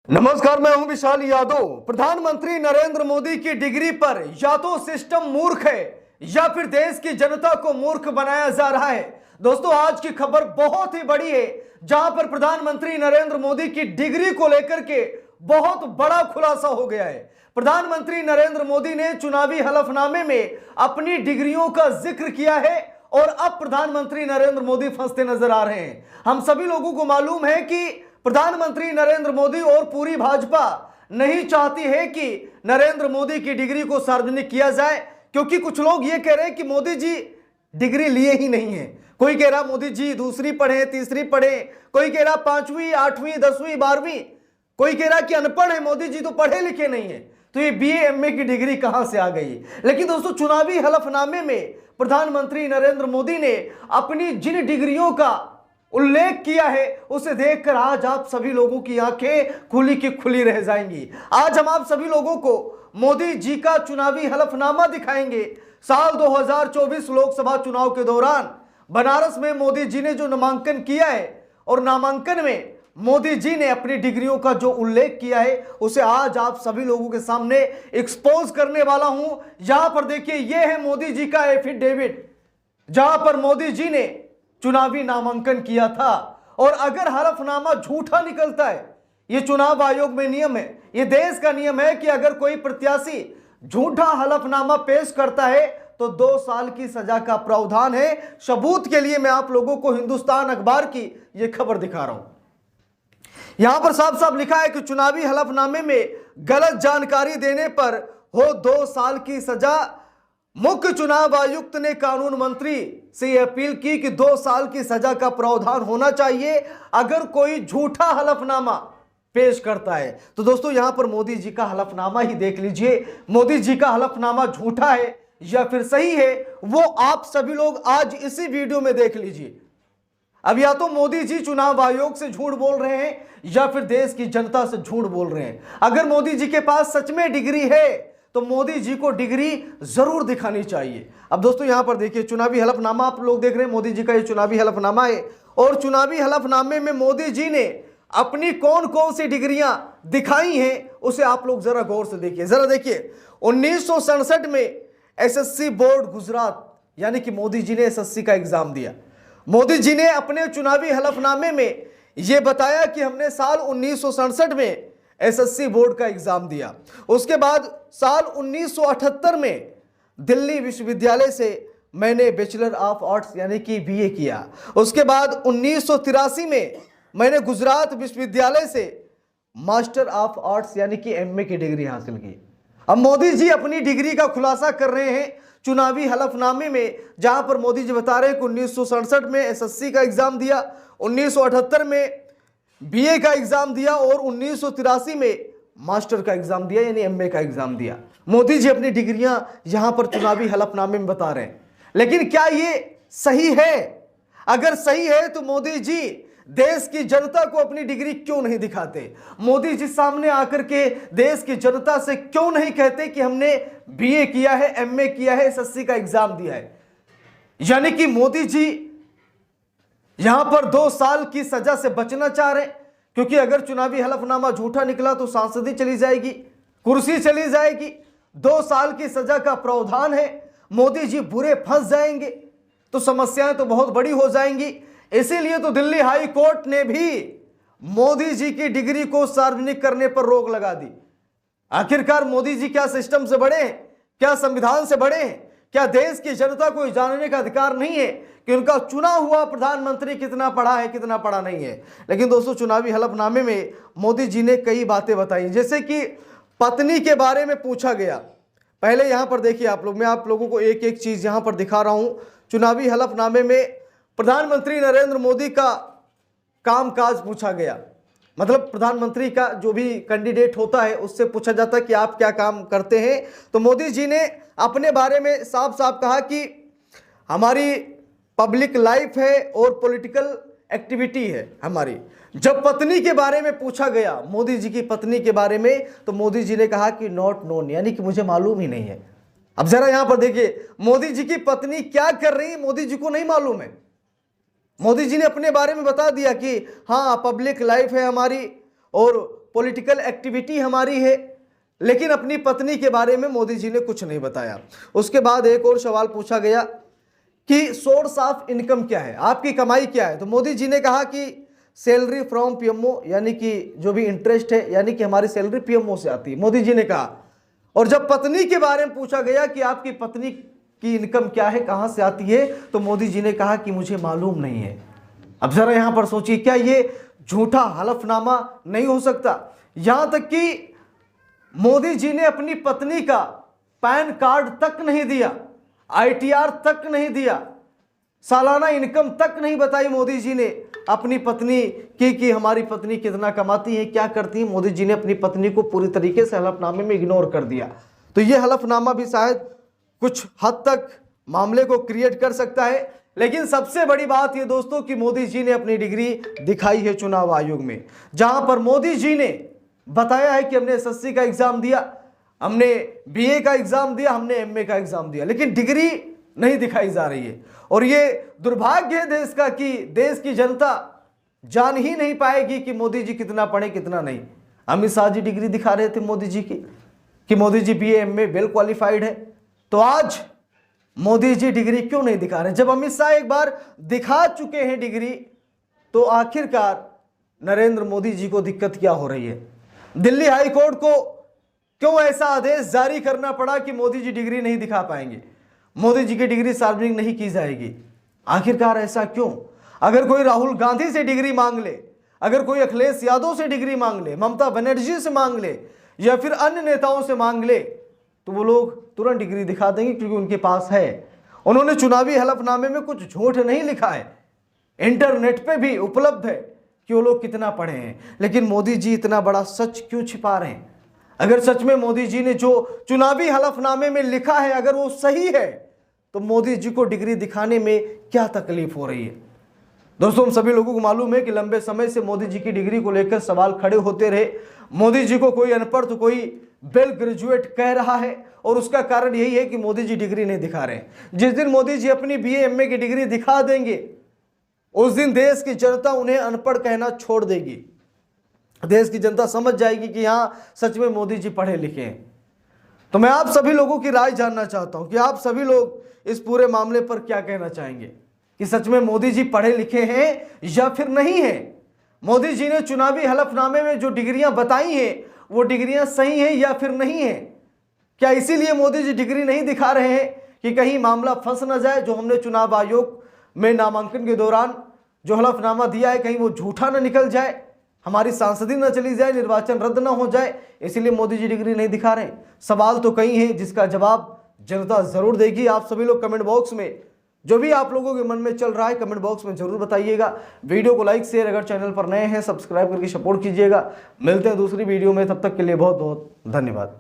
नमस्कार, मैं हूं विशाल यादव। प्रधानमंत्री नरेंद्र मोदी की डिग्री पर या तो सिस्टम मूर्ख है या फिर देश की जनता को मूर्ख बनाया जा रहा है। दोस्तों, आज की खबर बहुत ही बड़ी है, जहां पर प्रधानमंत्री नरेंद्र मोदी की डिग्री को लेकर के बहुत बड़ा खुलासा हो गया है। प्रधानमंत्री नरेंद्र मोदी ने चुनावी हलफनामे में अपनी डिग्रियों का जिक्र किया है और अब प्रधानमंत्री नरेंद्र मोदी फंसते नजर आ रहे हैं। हम सभी लोगों को मालूम है कि प्रधानमंत्री नरेंद्र मोदी और पूरी भाजपा नहीं चाहती है कि नरेंद्र मोदी की डिग्री को सार्वजनिक किया जाए, क्योंकि कुछ लोग ये कह रहे हैं कि मोदी जी डिग्री लिए ही नहीं है। कोई कह रहा मोदी जी दूसरी पढ़े, तीसरी पढ़े, कोई कह रहा 5वीं, 8वीं, 10वीं, 12वीं, कोई कह रहा कि अनपढ़ है, मोदी जी तो पढ़े लिखे नहीं है। तो ये बीए एमए की डिग्री कहां से आ गई? लेकिन दोस्तों, चुनावी हलफनामे में प्रधानमंत्री नरेंद्र मोदी ने अपनी जिन डिग्रियों का उल्लेख किया है, उसे देखकर आज आप सभी लोगों की आंखें खुली की खुली रह जाएंगी। आज हम आप सभी लोगों को मोदी जी का चुनावी हलफनामा दिखाएंगे। साल 2024 लोकसभा चुनाव के दौरान बनारस में मोदी जी ने जो नामांकन किया है, और नामांकन में मोदी जी ने अपनी डिग्रियों का जो उल्लेख किया है, उसे आज आप सभी लोगों के सामने एक्सपोज करने वाला हूं। यहां पर देखिए, यह है मोदी जी का एफिडेविट, जहां पर मोदी जी ने चुनावी नामांकन किया था। और अगर हलफनामा झूठा निकलता है, यह चुनाव आयोग में नियम है, यह देश का नियम है कि अगर कोई प्रत्याशी झूठा हलफनामा पेश करता है तो 2 साल की सजा का प्रावधान है। सबूत के लिए मैं आप लोगों को हिंदुस्तान अखबार की यह खबर दिखा रहा हूं। यहां पर साफ साफ लिखा है कि चुनावी हलफनामे में गलत जानकारी देने पर हो 2 साल की सजा। मुख्य चुनाव आयुक्त ने कानून मंत्री से अपील की कि 2 साल की सजा का प्रावधान होना चाहिए अगर कोई झूठा हलफनामा पेश करता है। तो दोस्तों, यहां पर मोदी जी का हलफनामा ही देख लीजिए। मोदी जी का हलफनामा झूठा है या फिर सही है, वो आप सभी लोग आज इसी वीडियो में देख लीजिए। अब या तो मोदी जी चुनाव आयोग से झूठ बोल रहे हैं या फिर देश की जनता से झूठ बोल रहे हैं। अगर मोदी जी के पास सच में डिग्री है तो मोदी जी को डिग्री जरूर दिखानी चाहिए। अब दोस्तों, यहां पर देखिए, चुनावी हलफनामा आप लोग देख रहे हैं। मोदी जी का ये चुनावी हलफनामा है, और चुनावी हलफनामे में मोदी जी ने अपनी कौन कौन सी डिग्रियां दिखाई हैं, उसे आप लोग जरा गौर से देखिए। जरा देखिए, 1967 में एसएससी बोर्ड गुजरात, यानी कि मोदी जी ने एसएससी का एग्जाम दिया। मोदी जी ने अपने चुनावी हलफनामे में यह बताया कि हमने साल 1967 में एसएससी बोर्ड का एग्जाम दिया। उसके बाद साल 1978 में दिल्ली विश्वविद्यालय से मैंने बैचलर ऑफ आर्ट्स यानी कि बीए किया। उसके बाद 1983 में मैंने गुजरात विश्वविद्यालय से मास्टर ऑफ आर्ट्स यानी कि एमए की डिग्री हासिल की। अब मोदी जी अपनी डिग्री का खुलासा कर रहे हैं चुनावी हलफनामे में, जहां पर मोदी जी बता रहे हैं कि 1967 में एसएससी का एग्जाम दिया, 1978 में बीए का एग्जाम दिया और 1983 में मास्टर का एग्जाम दिया, यानी एमए का एग्जाम दिया। मोदी जी अपनी डिग्रियां यहां पर चुनावी हलफनामे में बता रहे हैं। लेकिन क्या ये सही है? अगर सही है तो मोदी जी देश की जनता को अपनी डिग्री क्यों नहीं दिखाते? मोदी जी सामने आकर के देश की जनता से क्यों नहीं कहते कि हमने बीए किया है, एमए किया है, एसएससी का एग्जाम दिया है? यानी कि मोदी जी यहां पर 2 साल की सजा से बचना चाह रहे हैं, क्योंकि अगर चुनावी हलफनामा झूठा निकला तो सांसदी चली जाएगी, कुर्सी चली जाएगी, 2 साल की सजा का प्रावधान है, मोदी जी बुरे फंस जाएंगे, तो समस्याएं तो बहुत बड़ी हो जाएंगी। इसीलिए तो दिल्ली हाई कोर्ट ने भी मोदी जी की डिग्री को सार्वजनिक करने पर रोक लगा दी। आखिरकार मोदी जी क्या सिस्टम से बड़े हैं? क्या संविधान से बड़े हैं? क्या देश की जनता को जानने का अधिकार नहीं है कि उनका चुना हुआ प्रधानमंत्री कितना पढ़ा है, कितना पढ़ा नहीं है? लेकिन दोस्तों, चुनावी हलफनामे में मोदी जी ने कई बातें बताई, जैसे कि पत्नी के बारे में पूछा गया। पहले यहां पर देखिए आप लोग, मैं आप लोगों को एक एक चीज यहां पर दिखा रहा हूं। चुनावी हलफनामे में प्रधानमंत्री नरेंद्र मोदी का कामकाज पूछा गया। मतलब प्रधानमंत्री का जो भी कैंडिडेट होता है उससे पूछा जाता है कि आप क्या काम करते हैं। तो मोदी जी ने अपने बारे में साफ साफ कहा कि हमारी पब्लिक लाइफ है और पॉलिटिकल एक्टिविटी है हमारी। जब पत्नी के बारे में पूछा गया, मोदी जी की पत्नी के बारे में, तो मोदी जी ने कहा कि नॉट नोन, यानी कि मुझे मालूम ही नहीं है। अब जरा यहां पर देखिए, मोदी जी की पत्नी क्या कर रही है मोदी जी को नहीं मालूम है। मोदी जी ने अपने बारे में बता दिया कि हाँ, पब्लिक लाइफ है हमारी और पॉलिटिकल एक्टिविटी हमारी है, लेकिन अपनी पत्नी के बारे में मोदी जी ने कुछ नहीं बताया। उसके बाद एक और सवाल पूछा गया कि सोर्स ऑफ इनकम क्या है, आपकी कमाई क्या है। तो मोदी जी ने कहा कि सैलरी फ्रॉम पीएमओ, यानी कि जो भी इंटरेस्ट है, यानी कि हमारी सैलरी पीएमओ से आती है, मोदी जी ने कहा। और जब पत्नी के बारे में पूछा गया कि आपकी पत्नी की इनकम क्या है, कहां से आती है, तो मोदी जी ने कहा कि मुझे मालूम नहीं है। अब जरा यहां पर सोचिए, क्या ये झूठा हलफनामा नहीं हो सकता? यहां तक कि मोदी जी ने अपनी पत्नी का पैन कार्ड तक नहीं दिया, आईटीआर तक नहीं दिया, सालाना इनकम तक नहीं बताई मोदी जी ने अपनी पत्नी की कि हमारी पत्नी कितना कमाती है, क्या करती है। मोदी जी ने अपनी पत्नी को पूरी तरीके से हलफनामे में इग्नोर कर दिया। तो ये हलफनामा भी शायद कुछ हद तक मामले को क्रिएट कर सकता है। लेकिन सबसे बड़ी बात ये दोस्तों कि मोदी जी ने अपनी डिग्री दिखाई है चुनाव आयोग में, जहां पर मोदी जी ने बताया है कि हमने एसएससी का एग्जाम दिया, हमने बीए का एग्जाम दिया, हमने एमए का एग्जाम दिया, लेकिन डिग्री नहीं दिखाई जा रही है। और ये दुर्भाग्य है देश का कि देश की जनता जान ही नहीं पाएगी कि मोदी जी कितना पढ़े कितना नहीं। अमित शाह जी डिग्री दिखा रहे थे मोदी जी की कि Modi ji BA MA well qualified है, तो आज मोदी जी डिग्री क्यों नहीं दिखा रहे? जब अमित शाह एक बार दिखा चुके हैं डिग्री, तो आखिरकार नरेंद्र मोदी जी को दिक्कत क्या हो रही है? दिल्ली हाई कोर्ट को क्यों ऐसा आदेश जारी करना पड़ा कि मोदी जी डिग्री नहीं दिखा पाएंगे, मोदी जी की डिग्री सार्वजनिक नहीं की जाएगी? आखिरकार ऐसा क्यों? अगर कोई राहुल गांधी से डिग्री मांग ले, अगर कोई अखिलेश यादव से डिग्री मांग ले, ममता बनर्जी से मांग ले, या फिर अन्य नेताओं से मांग ले, तो वो लोग तुरंत डिग्री दिखा देंगे, क्योंकि उनके पास है। उन्होंने चुनावी हलफनामे में कुछ झूठ नहीं लिखा है, इंटरनेट पे भी उपलब्ध है कि वो लोग कितना पढ़े हैं। लेकिन मोदी जी इतना बड़ा सच क्यों छिपा रहे हैं? अगर सच में मोदी जी ने जो चुनावी हलफनामे में लिखा है अगर वो सही है, तो मोदी जी को डिग्री दिखाने में क्या तकलीफ हो रही है? दोस्तों, हम सभी लोगों को मालूम है कि लंबे समय से मोदी जी की डिग्री को लेकर सवाल खड़े होते रहे। मोदी जी को कोई अनपढ़ तो कोई वेल ग्रेजुएट कह रहा है, और उसका कारण यही है कि मोदी जी डिग्री नहीं दिखा रहे हैं। जिस दिन मोदी जी अपनी बीए एमए की डिग्री दिखा देंगे, उस दिन देश की जनता उन्हें अनपढ़ कहना छोड़ देगी। देश की जनता समझ जाएगी कि हाँ, सच में मोदी जी पढ़े लिखे हैं। तो मैं आप सभी लोगों की राय जानना चाहता हूं कि आप सभी लोग इस पूरे मामले पर क्या कहना चाहेंगे कि सच में मोदी जी पढ़े लिखे हैं या फिर नहीं है? मोदी जी ने चुनावी हलफनामे में जो डिग्रियां बताई हैं, वो डिग्रियां सही हैं या फिर नहीं है? क्या इसीलिए मोदी जी डिग्री नहीं दिखा रहे हैं कि कहीं मामला फंस न जाए, जो हमने चुनाव आयोग में नामांकन के दौरान जो हलफनामा दिया है कहीं वो झूठा न निकल जाए, हमारी सांसदी न चली जाए, निर्वाचन रद्द न हो जाए, इसीलिए मोदी जी डिग्री नहीं दिखा रहे? सवाल तो कई हैं जिसका जवाब जनता जरूर देगी। आप सभी लोग कमेंट बॉक्स में जो भी आप लोगों के मन में चल रहा है कमेंट बॉक्स में जरूर बताइएगा। वीडियो को लाइक शेयर, अगर चैनल पर नए हैं सब्सक्राइब करके सपोर्ट कीजिएगा। मिलते हैं दूसरी वीडियो में, तब तक के लिए बहुत बहुत धन्यवाद।